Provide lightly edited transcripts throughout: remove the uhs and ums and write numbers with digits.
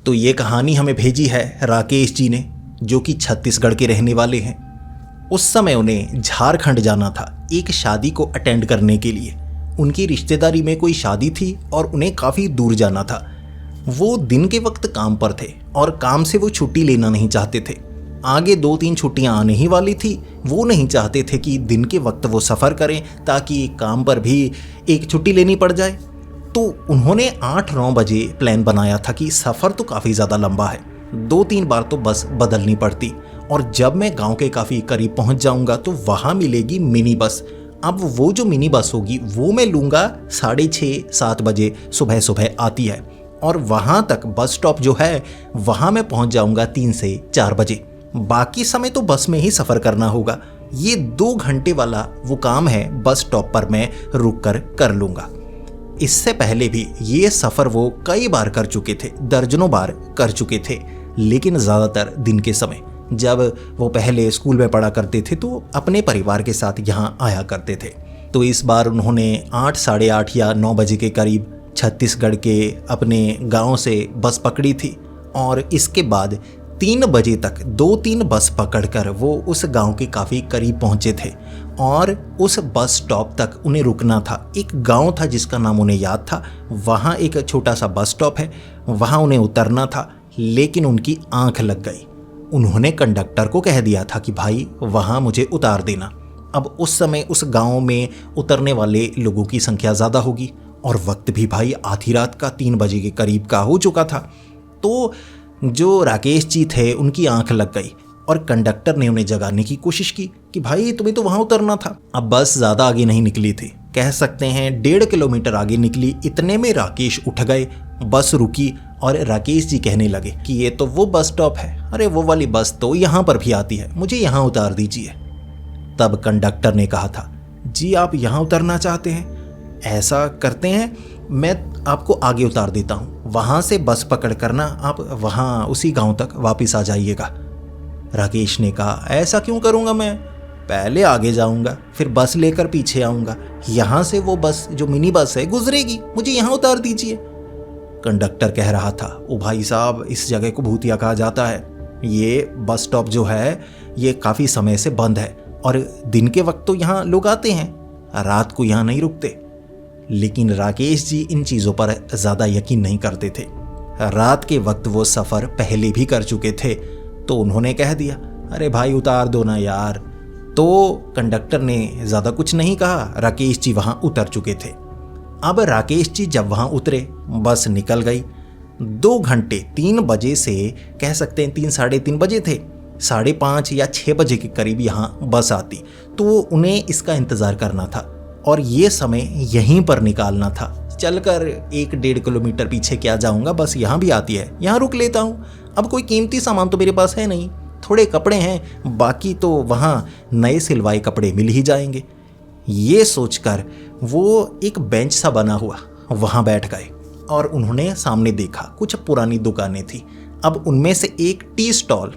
तो ये कहानी हमें भेजी है राकेश जी ने, जो कि छत्तीसगढ़ के रहने वाले हैं। उस समय उन्हें झारखंड जाना था एक शादी को अटेंड करने के लिए। उनकी रिश्तेदारी में कोई शादी थी और उन्हें काफ़ी दूर जाना था। वो दिन के वक्त काम पर थे और काम से वो छुट्टी लेना नहीं चाहते थे। आगे 2-3 छुट्टियां आने ही वाली थी। वो नहीं चाहते थे कि दिन के वक्त वो सफ़र करें ताकि काम पर भी एक छुट्टी लेनी पड़ जाए। तो उन्होंने 8-9 बजे प्लान बनाया था कि सफ़र तो काफ़ी ज़्यादा लंबा है, 2-3 बार तो बस बदलनी पड़ती, और जब मैं गांव के काफ़ी करीब पहुंच जाऊंगा तो वहां मिलेगी मिनी बस। अब वो जो मिनी बस होगी वो मैं लूँगा 6:30-7 बजे सुबह सुबह आती है, और वहाँ तक बस स्टॉप जो है वहाँ मैं पहुँच जाऊँगा 3 से 4 बजे। बाकी समय तो बस में ही सफ़र करना होगा। ये 2 घंटे वाला वो काम है, बस स्टॉप पर मैं रुक कर लूँगा। इससे पहले भी ये सफ़र वो कई बार कर चुके थे, दर्जनों बार कर चुके थे, लेकिन ज़्यादातर दिन के समय। जब वो पहले स्कूल में पढ़ा करते थे तो अपने परिवार के साथ यहाँ आया करते थे। तो इस बार उन्होंने 8, साढ़े 8 या 9 बजे के करीब छत्तीसगढ़ के अपने गांव से बस पकड़ी थी, और इसके बाद 3 बजे तक 2-3 बस पकड़कर वो उस गांव के काफ़ी करीब पहुँचे थे। और उस बस स्टॉप तक उन्हें रुकना था। एक गांव था जिसका नाम उन्हें याद था, वहाँ एक छोटा सा बस स्टॉप है, वहाँ उन्हें उतरना था। लेकिन उनकी आंख लग गई। उन्होंने कंडक्टर को कह दिया था कि भाई वहाँ मुझे उतार देना। अब उस समय उस गांव में उतरने वाले लोगों की संख्या ज़्यादा होगी, और वक्त भी भाई आधी रात का 3 बजे के करीब का हो चुका था। तो जो राकेश जी थे उनकी आंख लग गई, और कंडक्टर ने उन्हें जगाने की कोशिश की कि भाई तुम्हें तो वहाँ उतरना था। अब बस ज़्यादा आगे नहीं निकली थी, कह सकते हैं 1.5 किलोमीटर आगे निकली। इतने में राकेश उठ गए, बस रुकी, और राकेश जी कहने लगे कि ये तो वो बस स्टॉप है, अरे वो वाली बस तो यहाँ पर भी आती है, मुझे यहाँ उतार दीजिए। तब कंडक्टर ने कहा था, जी आप यहाँ उतरना चाहते हैं, ऐसा करते हैं मैं आपको आगे उतार देता हूँ, वहाँ से बस पकड़ कर ना आप वहाँ उसी गांव तक वापस आ जाइएगा। राकेश ने कहा, ऐसा क्यों करूँगा, मैं पहले आगे जाऊँगा फिर बस लेकर पीछे आऊँगा, यहाँ से वो बस जो मिनी बस है गुजरेगी, मुझे यहाँ उतार दीजिए। कंडक्टर कह रहा था, ओ भाई साहब इस जगह को भूतिया कहा जाता है, ये बस स्टॉप जो है ये काफ़ी समय से बंद है, और दिन के वक्त तो यहाँ लोग आते हैं, रात को यहाँ नहीं रुकते। लेकिन राकेश जी इन चीज़ों पर ज़्यादा यकीन नहीं करते थे। रात के वक्त वो सफ़र पहले भी कर चुके थे, तो उन्होंने कह दिया, अरे भाई उतार दो ना यार। तो कंडक्टर ने ज़्यादा कुछ नहीं कहा, राकेश जी वहाँ उतर चुके थे। अब राकेश जी जब वहाँ उतरे, बस निकल गई। 2 घंटे 3 बजे से कह सकते हैं 3, साढ़े 3 बजे थे, 5:30 या 6 बजे के करीब यहाँ बस आती, तो उन्हें इसका इंतज़ार करना था, और ये समय यहीं पर निकालना था। चलकर 1-1.5 किलोमीटर पीछे क्या जाऊँगा, बस यहाँ भी आती है, यहाँ रुक लेता हूँ। अब कोई कीमती सामान तो मेरे पास है नहीं, थोड़े कपड़े हैं, बाकी तो वहाँ नए सिलवाए कपड़े मिल ही जाएंगे। ये सोचकर वो एक बेंच सा बना हुआ वहाँ बैठ गए, और उन्होंने सामने देखा कुछ पुरानी दुकानें थी। अब उनमें से एक टी स्टॉल,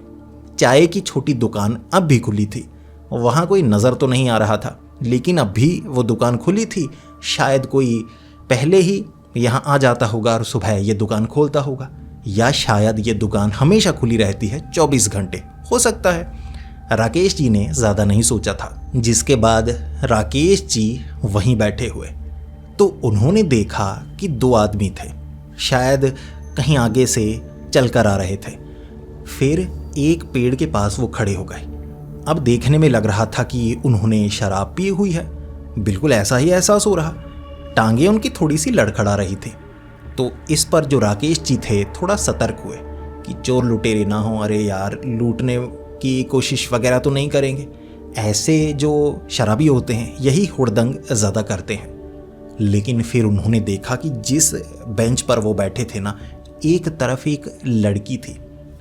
चाय की छोटी दुकान अब भी खुली थी। वहाँ कोई नज़र तो नहीं आ रहा था, लेकिन अब भी वो दुकान खुली थी। शायद कोई पहले ही यहाँ आ जाता होगा और सुबह ये दुकान खोलता होगा, या शायद ये दुकान हमेशा खुली रहती है 24 घंटे, हो सकता है। राकेश जी ने ज़्यादा नहीं सोचा था। जिसके बाद राकेश जी वहीं बैठे हुए, तो उन्होंने देखा कि 2 आदमी थे, शायद कहीं आगे से चलकर आ रहे थे। फिर एक पेड़ के पास वो खड़े हो गए। अब देखने में लग रहा था कि उन्होंने शराब पी हुई है, बिल्कुल ऐसा ही एहसास हो रहा। टांगे उनकी थोड़ी सी लड़खड़ा रही थी। तो इस पर जो राकेश जी थे थोड़ा सतर्क हुए कि चोर लुटेरे ना हो, अरे यार लूटने की कोशिश वगैरह तो नहीं करेंगे। ऐसे जो शराबी होते हैं यही हुड़दंग ज़्यादा करते हैं। लेकिन फिर उन्होंने देखा कि जिस बेंच पर वो बैठे थे ना, एक तरफ एक लड़की थी,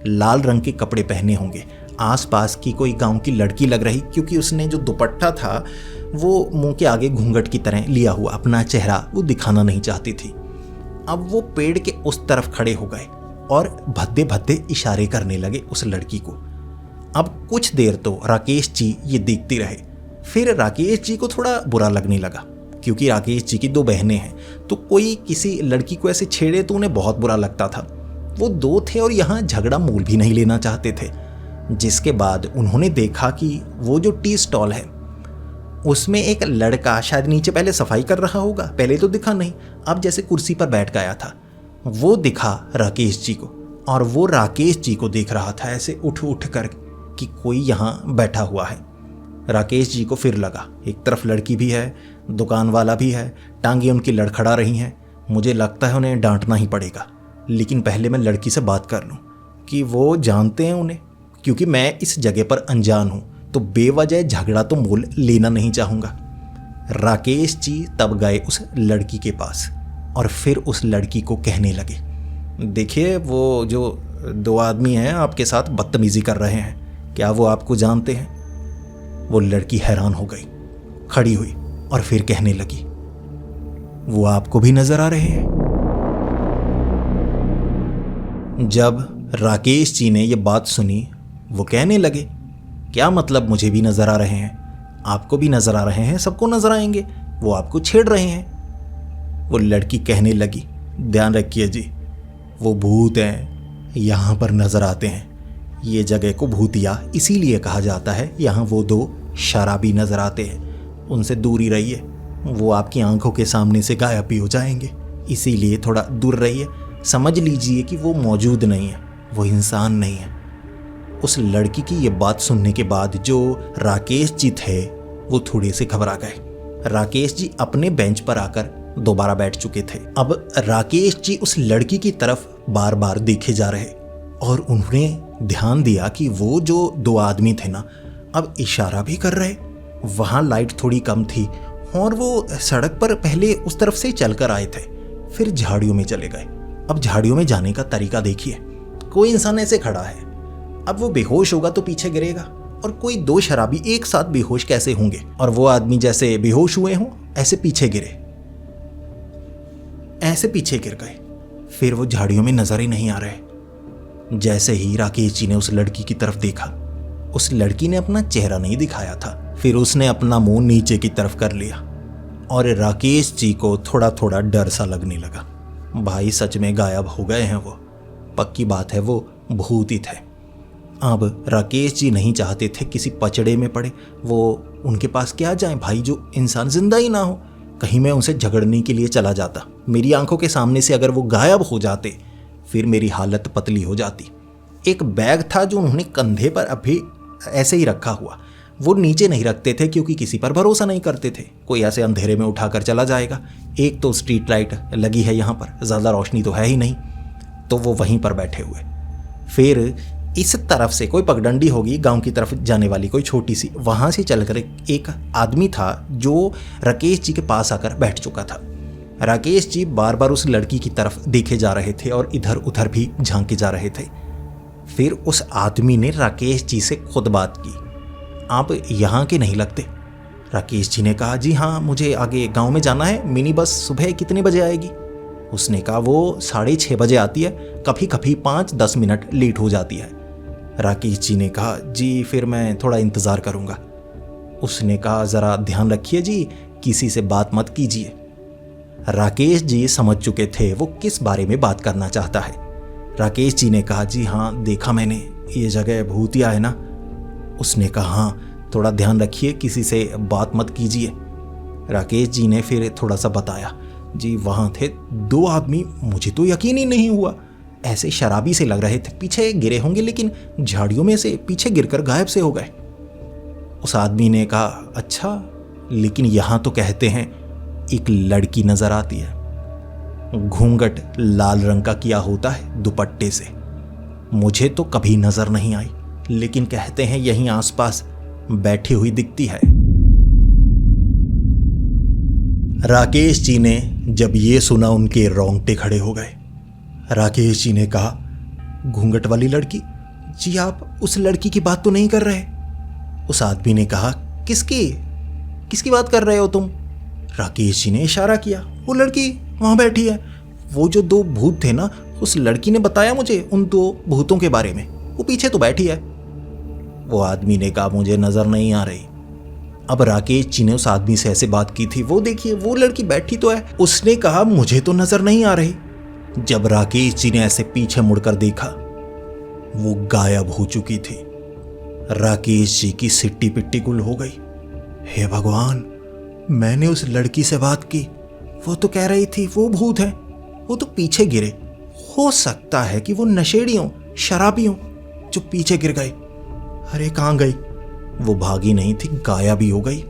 लाल रंग के कपड़े पहने होंगे, आसपास की कोई गांव की लड़की लग रही, क्योंकि उसने जो दुपट्टा था वो मुंह के आगे घूंघट की तरह लिया हुआ, अपना चेहरा वो दिखाना नहीं चाहती थी। अब वो पेड़ के उस तरफ खड़े हो गए और भद्दे भद्दे इशारे करने लगे उस लड़की को। अब कुछ देर तो राकेश जी ये देखते रहे। फिर राकेश जी को थोड़ा बुरा लगने लगा, क्योंकि राकेश जी की 2 बहनें हैं, तो कोई किसी लड़की को ऐसे छेड़े तो उन्हें बहुत बुरा लगता था। वो दो थे और यहाँ झगड़ा मूल भी नहीं लेना चाहते थे। जिसके बाद उन्होंने देखा कि वो जो टी स्टॉल है उसमें एक लड़का शायद नीचे पहले सफाई कर रहा होगा, पहले तो दिखा नहीं, अब जैसे कुर्सी पर बैठ गया था, वो दिखा राकेश जी को, और वो राकेश जी को देख रहा था ऐसे उठ उठ कर कि कोई यहाँ बैठा हुआ है। राकेश जी को फिर लगा एक तरफ लड़की भी है, दुकान वाला भी है, टांगे उनकी लड़खड़ा रही हैं, मुझे लगता है उन्हें डांटना ही पड़ेगा, लेकिन पहले मैं लड़की से बात कर लूँ कि वो जानते हैं उन्हें, क्योंकि मैं इस जगह पर अनजान हूँ तो बेवजह झगड़ा तो मोल लेना नहीं चाहूँगा। राकेश जी तब गए उस लड़की के पास और फिर उस लड़की को कहने लगे, देखिए वो जो दो आदमी हैं आपके साथ बदतमीजी कर रहे हैं, क्या वो आपको जानते हैं? वो लड़की हैरान हो गई, खड़ी हुई और फिर कहने लगी, वो आपको भी नजर आ रहे हैं? जब राकेश जी ने ये बात सुनी, वो कहने लगे, क्या मतलब मुझे भी नजर आ रहे हैं? आपको भी नजर आ रहे हैं, सबको नजर आएंगे, वो आपको छेड़ रहे हैं। वो लड़की कहने लगी, ध्यान रखिए जी, वो भूत हैं, यहाँ पर नजर आते हैं। ये जगह को भूतिया इसीलिए कहा जाता है, यहाँ वो दो शराबी नजर आते हैं, उनसे दूर ही रहिए, वो आपकी आंखों के सामने से गायब भी हो जाएंगे, इसीलिए थोड़ा दूर रहिए। समझ लीजिए कि वो मौजूद नहीं है, वो इंसान नहीं है। उस लड़की की ये बात सुनने के बाद जो राकेश जी थे वो थोड़े से घबरा गए। राकेश जी अपने बेंच पर आकर दोबारा बैठ चुके थे। अब राकेश जी उस लड़की की तरफ बार बार देखे जा रहे और उन्होंने ध्यान दिया कि वो जो दो आदमी थे ना, अब इशारा भी कर रहे। वहाँ लाइट थोड़ी कम थी और वो सड़क पर पहले उस तरफ से चलकर आए थे, फिर झाड़ियों में चले गए। अब झाड़ियों में जाने का तरीका देखिए, कोई इंसान ऐसे खड़ा है, अब वो बेहोश होगा तो पीछे गिरेगा, और कोई दो शराबी एक साथ बेहोश कैसे होंगे? और वो आदमी जैसे बेहोश हुए हों ऐसे पीछे गिरे, ऐसे पीछे गिर गए, फिर वो झाड़ियों में नजर ही नहीं आ रहे। जैसे ही राकेश जी ने उस लड़की की तरफ देखा, उस लड़की ने अपना चेहरा नहीं दिखाया था, फिर उसने अपना मुंह नीचे की तरफ कर लिया और राकेश जी को थोड़ा थोड़ा डर सा लगने लगा। भाई सच में गायब हो गए हैं वो, पक्की बात है वो भूत ही थे। अब राकेश जी नहीं चाहते थे किसी पचड़े में पड़े, वो उनके पास क्या जाए भाई, जो इंसान जिंदा ही ना हो। कहीं मैं उनसे झगड़ने के लिए चला जाता, मेरी आंखों के सामने से अगर वो गायब हो जाते फिर मेरी हालत पतली हो जाती। एक बैग था जो उन्होंने कंधे पर अभी ऐसे ही रखा हुआ, वो नीचे नहीं रखते थे क्योंकि किसी पर भरोसा नहीं करते थे, कोई ऐसे अंधेरे में उठाकर चला जाएगा। एक तो स्ट्रीट लाइट लगी है यहाँ पर, ज़्यादा रोशनी तो है ही नहीं, तो वो वहीं पर बैठे हुए। फिर इस तरफ से कोई पगडंडी होगी गांव की तरफ जाने वाली, कोई छोटी सी, वहाँ से चलकर एक आदमी था जो राकेश जी के पास आकर बैठ चुका था। राकेश जी बार बार उस लड़की की तरफ देखे जा रहे थे और इधर उधर भी झांके जा रहे थे। फिर उस आदमी ने राकेश जी से खुद बात की, आप यहाँ के नहीं लगते? राकेश जी ने कहा, जी हाँ, मुझे आगे गांव में जाना है, मिनी बस सुबह कितने बजे आएगी? उसने कहा, वो 6:30 बजे आती है, कभी कभी 5-10 मिनट लेट हो जाती है। राकेश जी ने कहा, जी फिर मैं थोड़ा इंतज़ार करूँगा। उसने कहा, ज़रा ध्यान रखिए जी, किसी से बात मत कीजिए। राकेश जी समझ चुके थे वो किस बारे में बात करना चाहता है। राकेश जी ने कहा, जी हाँ, देखा मैंने, ये जगह भूतिया है ना? उसने कहा, हाँ, थोड़ा ध्यान रखिए, किसी से बात मत कीजिए। राकेश जी ने फिर थोड़ा सा बताया, जी वहाँ थे 2 आदमी, मुझे तो यकीन ही नहीं हुआ, ऐसे शराबी से लग रहे थे, पीछे गिरे होंगे लेकिन झाड़ियों में से पीछे गिरकर गायब से हो गए। उस आदमी ने कहा, अच्छा, लेकिन यहाँ तो कहते हैं एक लड़की नजर आती है, घूंघट लाल रंग का किया होता है दुपट्टे से, मुझे तो कभी नजर नहीं आई, लेकिन कहते हैं यहीं आसपास बैठी हुई दिखती है। राकेश जी ने जब ये सुना उनके रोंगटे खड़े हो गए। राकेश जी ने कहा, घूंघट वाली लड़की? जी आप उस लड़की की बात तो नहीं कर रहे? उस आदमी ने कहा, किसकी बात कर रहे हो तुम? राकेश जी ने इशारा किया, वो लड़की वहां बैठी है, वो जो 2 भूत थे ना, उस लड़की ने बताया मुझे उन 2 भूतों के बारे में, वो पीछे तो बैठी है। वो आदमी ने कहा, मुझे नजर नहीं आ रही। अब राकेश जी ने उस आदमी से ऐसे बात की थी, वो देखिए वो लड़की बैठी तो है। उसने कहा, मुझे तो नजर नहीं आ रही। जब राकेश जी ने ऐसे पीछे मुड़कर देखा, वो गायब हो चुकी थी। राकेश जी की सिट्टी पिट्टी गुल हो गई। हे भगवान, मैंने उस लड़की से बात की, वो तो कह रही थी वो भूत है, वो तो पीछे गिरे। हो सकता है कि वो नशेड़ी हों, शराबी हों जो पीछे गिर गए। अरे कहाँ गई? वो भागी नहीं थी, गायब ही हो गई।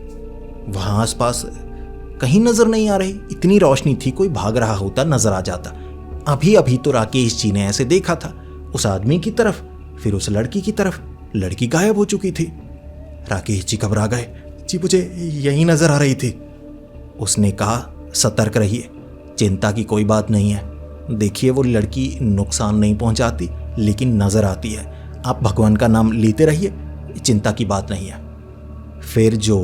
वहां आसपास कहीं नजर नहीं आ रही। इतनी रोशनी थी, कोई भाग रहा होता नजर आ जाता। अभी अभी तो राकेश जी ने ऐसे देखा था, उस आदमी की तरफ, फिर उस लड़की की तरफ। लड़की गायब हो चुकी थी। राकेश जी घबरा गए। जी मुझे यही नजर आ रही थी। उसने कहा, सतर्क रहिए, चिंता की कोई बात नहीं है। देखिए वो लड़की नुकसान नहीं पहुंचाती, लेकिन नजर आती है। आप भगवान का नाम लेते रहिए, चिंता की बात नहीं है। फिर जो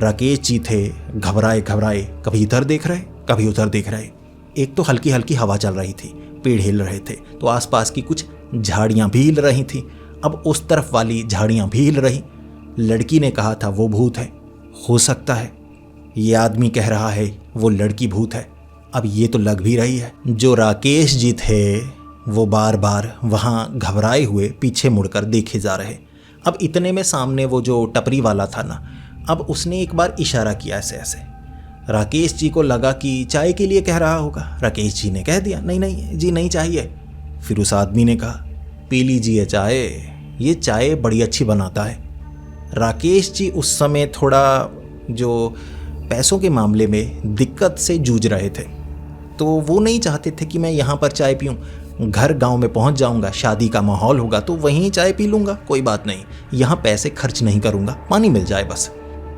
राकेश जी थे, घबराए घबराए कभी इधर देख रहे, कभी उधर देख रहे। एक तो हल्की हल्की हवा चल रही थी, पेड़ हिल रहे थे, तो आसपास की कुछ झाड़ियां भी हिल रही थीं। अब उस तरफ वाली झाड़ियां भी हिल रही। लड़की ने कहा था वो भूत है, हो सकता है ये आदमी कह रहा है वो लड़की भूत है। अब ये तो लग भी रही है। जो राकेश जी थे वो बार बार वहाँ घबराए हुए पीछे मुड़कर देखे जा रहे। अब इतने में सामने वो जो टपरी वाला था ना, अब उसने एक बार इशारा किया ऐसे ऐसे। राकेश जी को लगा कि चाय के लिए कह रहा होगा। राकेश जी ने कह दिया, नहीं नहीं जी नहीं चाहिए। फिर उस आदमी ने कहा, पी लीजिए चाय, ये चाय बड़ी अच्छी बनाता है। राकेश जी उस समय थोड़ा जो पैसों के मामले में दिक्कत से जूझ रहे थे, तो वो नहीं चाहते थे कि मैं यहाँ पर चाय पीऊँ। घर गांव में पहुँच जाऊँगा, शादी का माहौल होगा तो वहीं चाय पी लूँगा, कोई बात नहीं, यहाँ पैसे खर्च नहीं करूँगा, पानी मिल जाए बस।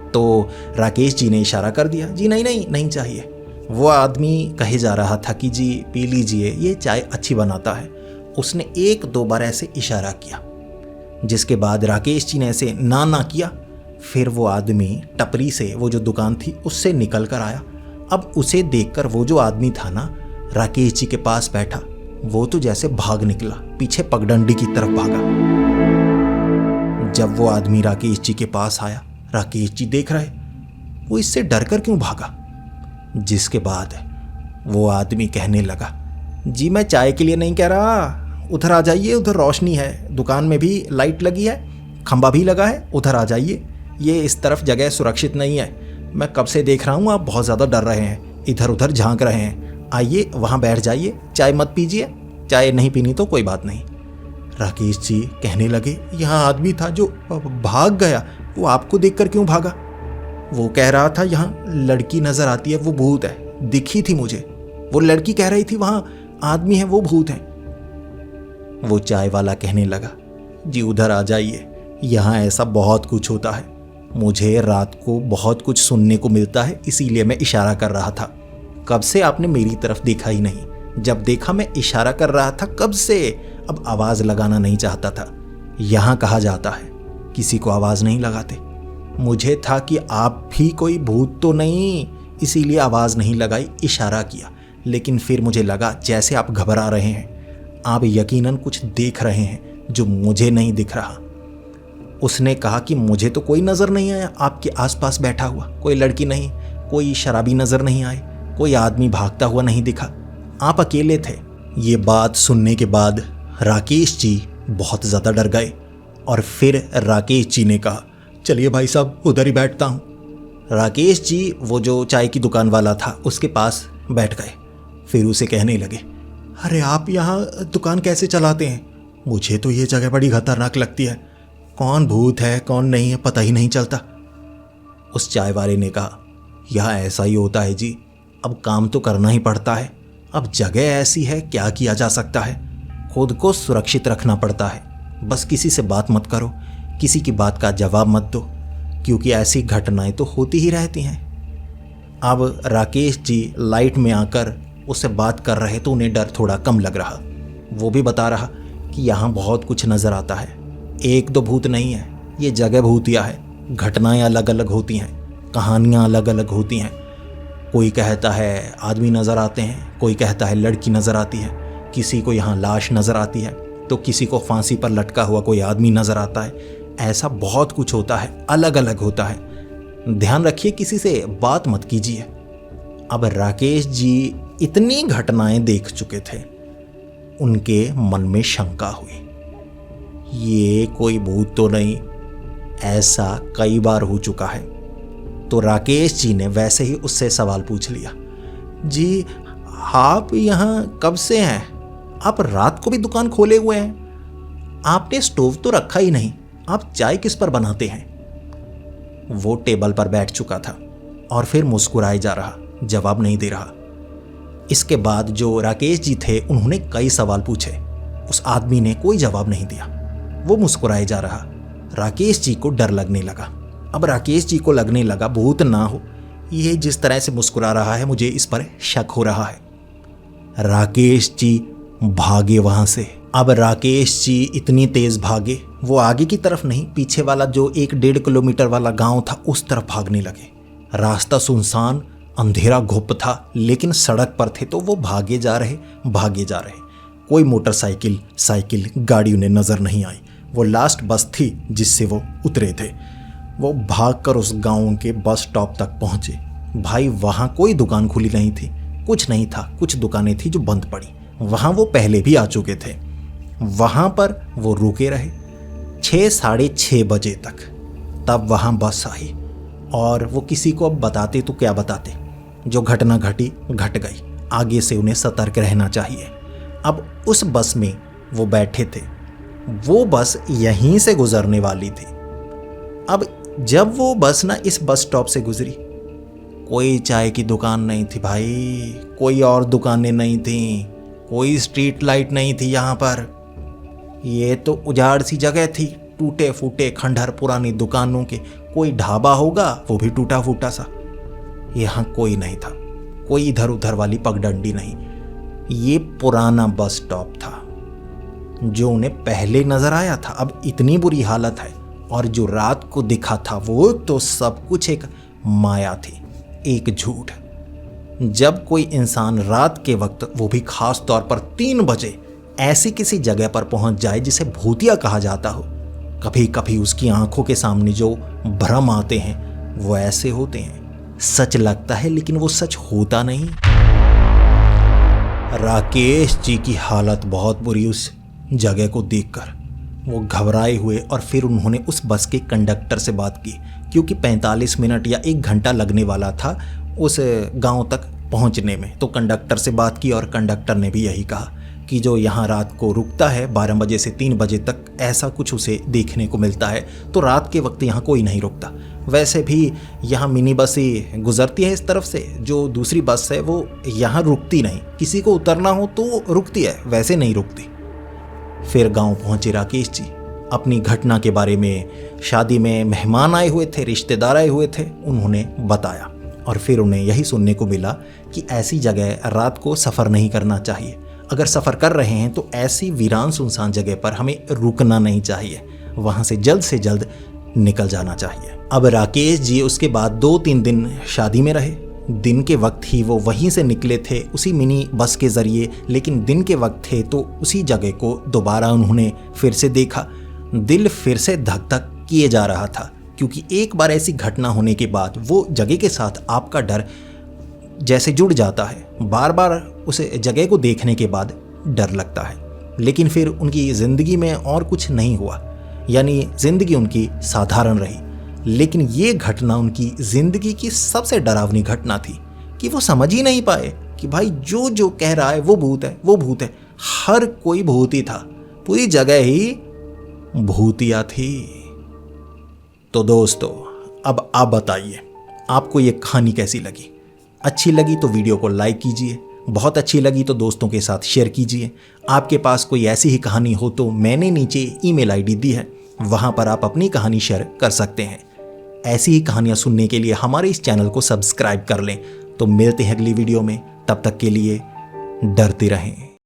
तो राकेश जी ने इशारा कर दिया, जी नहीं नहीं नहीं चाहिए। वो आदमी कहे जा रहा था कि जी पी लीजिए, ये चाय अच्छी बनाता है। उसने एक दो बार ऐसे इशारा किया, जिसके बाद राकेश जी ने ऐसे ना ना किया। फिर वो आदमी टपरी से, वो जो दुकान थी उससे निकल कर आया। अब उसे देखकर वो जो आदमी था ना, राकेश जी के पास बैठा, वो तो जैसे भाग निकला, पीछे पगडंडी की तरफ भागा। जब वो आदमी राकेश जी के पास आया, राकेश जी देख रहे वो इससे डरकर क्यों भागा। जिसके बाद वो आदमी कहने लगा, जी मैं चाय के लिए नहीं कह रहा, उधर आ जाइए, उधर रोशनी है, दुकान में भी लाइट लगी है, खंबा भी लगा है, उधर आ जाइए, ये इस तरफ जगह सुरक्षित नहीं है। मैं कब से देख रहा हूँ आप बहुत ज़्यादा डर रहे हैं, इधर उधर झांक रहे हैं, आइए वहाँ बैठ जाइए, चाय मत पीजिए, चाय नहीं पीनी तो कोई बात नहीं। राकेश जी कहने लगे, यहाँ आदमी था जो भाग गया, वो आपको देखकर क्यों भागा? वो कह रहा था यहाँ लड़की नजर आती है, वो भूत है, दिखी थी मुझे। वो लड़की कह रही थी वहाँ आदमी है, वो भूत है। वो चाय वाला कहने लगा, जी उधर आ जाइए, यहाँ ऐसा बहुत कुछ होता है, मुझे रात को बहुत कुछ सुनने को मिलता है, इसीलिए मैं इशारा कर रहा था। कब से आपने मेरी तरफ देखा ही नहीं, जब देखा मैं इशारा कर रहा था कब से। अब आवाज़ लगाना नहीं चाहता था। यहाँ कहा जाता है किसी को आवाज़ नहीं लगाते। मुझे था कि आप भी कोई भूत तो नहीं, इसीलिए आवाज़ नहीं लगाई, इशारा किया। लेकिन फिर मुझे लगा जैसे आप घबरा रहे हैं, आप यकीनन कुछ देख रहे हैं जो मुझे नहीं दिख रहा। उसने कहा कि मुझे तो कोई नज़र नहीं आया आपके आसपास बैठा हुआ, कोई लड़की नहीं, कोई शराबी नज़र नहीं आए, कोई आदमी भागता हुआ नहीं दिखा, आप अकेले थे। ये बात सुनने के बाद राकेश जी बहुत ज़्यादा डर गए और फिर राकेश जी ने कहा, चलिए भाई साहब उधर ही बैठता हूँ। राकेश जी वो जो चाय की दुकान वाला था उसके पास बैठ गए। फिर उसे कहने लगे, अरे आप यहाँ दुकान कैसे चलाते हैं? मुझे तो ये जगह बड़ी खतरनाक लगती है, कौन भूत है कौन नहीं है पता ही नहीं चलता। उस चाय वाले ने कहा, यहाँ ऐसा ही होता है जी, अब काम तो करना ही पड़ता है, अब जगह ऐसी है, क्या किया जा सकता है, खुद को सुरक्षित रखना पड़ता है, बस किसी से बात मत करो, किसी की बात का जवाब मत दो, क्योंकि ऐसी घटनाएं तो होती ही रहती हैं। अब राकेश जी लाइट में आकर उससे बात कर रहे तो उन्हें डर थोड़ा कम लग रहा। वो भी बता रहा कि यहाँ बहुत कुछ नज़र आता है, एक दो भूत नहीं है, ये जगह भूतिया है, घटनाएं अलग अलग होती हैं, कहानियाँ अलग अलग होती हैं। कोई कहता है आदमी नज़र आते हैं, कोई कहता है लड़की नज़र आती है, किसी को यहाँ लाश नज़र आती है, तो किसी को फांसी पर लटका हुआ कोई आदमी नज़र आता है। ऐसा बहुत कुछ होता है, अलग अलग होता है। ध्यान रखिए किसी से बात मत कीजिए। अब राकेश जी इतनी घटनाएं देख चुके थे, उनके मन में शंका हुई, ये कोई भूत तो नहीं, ऐसा कई बार हो चुका है। तो राकेश जी ने वैसे ही उससे सवाल पूछ लिया, जी आप यहाँ कब से हैं? आप रात को भी दुकान खोले हुए हैं, आपने स्टोव तो रखा ही नहीं, आप चाय किस पर बनाते हैं? वो टेबल पर बैठ चुका था और फिर मुस्कुराए जा रहा, जवाब नहीं दे रहा। इसके बाद जो राकेश जी थे उन्होंने कई सवाल पूछे, उस आदमी ने कोई जवाब नहीं दिया, वो मुस्कुराए जा रहा। राकेश जी को डर लगने लगा। अब राकेश जी को लगने लगा भूत ना हो, ये जिस तरह से मुस्कुरा रहा है मुझे इस पर शक हो रहा है। राकेश जी भागे वहां से। अब राकेश जी इतनी तेज भागे, वो आगे की तरफ नहीं, पीछे वाला जो 1-1.5 किलोमीटर वाला गांव था उस तरफ भागने लगे। रास्ता सुनसान, अंधेरा घुप था, लेकिन सड़क पर थे तो वो भागे जा रहे। कोई मोटरसाइकिल, साइकिल, गाड़ी उन्हें नजर नहीं आई। वो लास्ट बस थी जिससे वो उतरे थे। वो भागकर उस गांव के बस स्टॉप तक पहुंचे। भाई वहां कोई दुकान खुली नहीं थी, कुछ नहीं था, कुछ दुकानें थी जो बंद पड़ी। वहां वो पहले भी आ चुके थे। वहां पर वो रुके रहे 6-6:30 बजे तक। तब वहां बस आई और वो किसी को अब बताते तो क्या बताते, जो घटना घटी घट गई। आगे से उन्हें सतर्क रहना चाहिए। अब उस बस में वो बैठे थे, वो बस यहीं से गुजरने वाली थी। अब जब वो बस ना इस बस स्टॉप से गुजरी, कोई चाय की दुकान नहीं थी भाई, कोई और दुकानें नहीं थी, कोई स्ट्रीट लाइट नहीं थी यहाँ पर। ये तो उजाड़ सी जगह थी, टूटे फूटे खंडहर पुरानी दुकानों के। कोई ढाबा होगा, वो भी टूटा फूटा सा। यहाँ कोई नहीं था, कोई इधर उधर वाली पगडंडी नहीं। ये पुराना बस स्टॉप था जो उन्हें पहले नजर आया था। अब इतनी बुरी हालत है, और जो रात को दिखा था वो तो सब कुछ एक माया थी, एक झूठ। जब कोई इंसान रात के वक्त, वो भी खास तौर पर 3 बजे ऐसी किसी जगह पर पहुंच जाए जिसे भूतिया कहा जाता हो, कभी कभी उसकी आंखों के सामने जो भ्रम आते हैं वो ऐसे होते हैं। सच लगता है लेकिन वो सच होता नहीं। राकेश जी की हालत बहुत बुरी उस जगह को देखकर। वो घबराए हुए और फिर उन्होंने उस बस के कंडक्टर से बात की, क्योंकि 45 मिनट या 1 घंटा लगने वाला था उस गांव तक पहुंचने में। तो कंडक्टर से बात की और कंडक्टर ने भी यही कहा कि जो यहाँ रात को रुकता है 12 बजे से 3 बजे तक, ऐसा कुछ उसे देखने को मिलता है। तो रात के वक्त यहाँ कोई नहीं रुकता। वैसे भी यहाँ मिनी बस ही गुजरती है इस तरफ से, जो दूसरी बस है वो यहाँ रुकती नहीं। किसी को उतरना हो तो रुकती है, वैसे नहीं रुकती। फिर गांव पहुंचे राकेश जी। अपनी घटना के बारे में, शादी में मेहमान आए हुए थे, रिश्तेदार आए हुए थे, उन्होंने बताया। और फिर उन्हें यही सुनने को मिला कि ऐसी जगह रात को सफ़र नहीं करना चाहिए। अगर सफ़र कर रहे हैं तो ऐसी वीरान सुनसान जगह पर हमें रुकना नहीं चाहिए, वहाँ से जल्द निकल जाना चाहिए। अब राकेश जी उसके बाद 2-3 दिन शादी में रहे। दिन के वक्त ही वो वहीं से निकले थे, उसी मिनी बस के ज़रिए, लेकिन दिन के वक्त थे तो उसी जगह को दोबारा उन्होंने फिर से देखा। दिल फिर से धक धक किए जा रहा था, क्योंकि एक बार ऐसी घटना होने के बाद वो जगह के साथ आपका डर जैसे जुड़ जाता है। बार बार उस जगह को देखने के बाद डर लगता है। लेकिन फिर उनकी ज़िंदगी में और कुछ नहीं हुआ, यानी ज़िंदगी उनकी साधारण रही। लेकिन ये घटना उनकी ज़िंदगी की सबसे डरावनी घटना थी कि वो समझ ही नहीं पाए कि भाई जो जो कह रहा है वो भूत है, वो भूत है। हर कोई भूत ही था, पूरी जगह ही भूतिया थी। तो दोस्तों, अब आप बताइए आपको ये कहानी कैसी लगी? अच्छी लगी तो वीडियो को लाइक कीजिए, बहुत अच्छी लगी तो दोस्तों के साथ शेयर कीजिए। आपके पास कोई ऐसी ही कहानी हो तो मैंने नीचे ईमेल आईडी दी है, वहाँ पर आप अपनी कहानी शेयर कर सकते हैं। ऐसी ही कहानियाँ सुनने के लिए हमारे इस चैनल को सब्सक्राइब कर लें। तो मिलते हैं अगली वीडियो में, तब तक के लिए डरते रहें।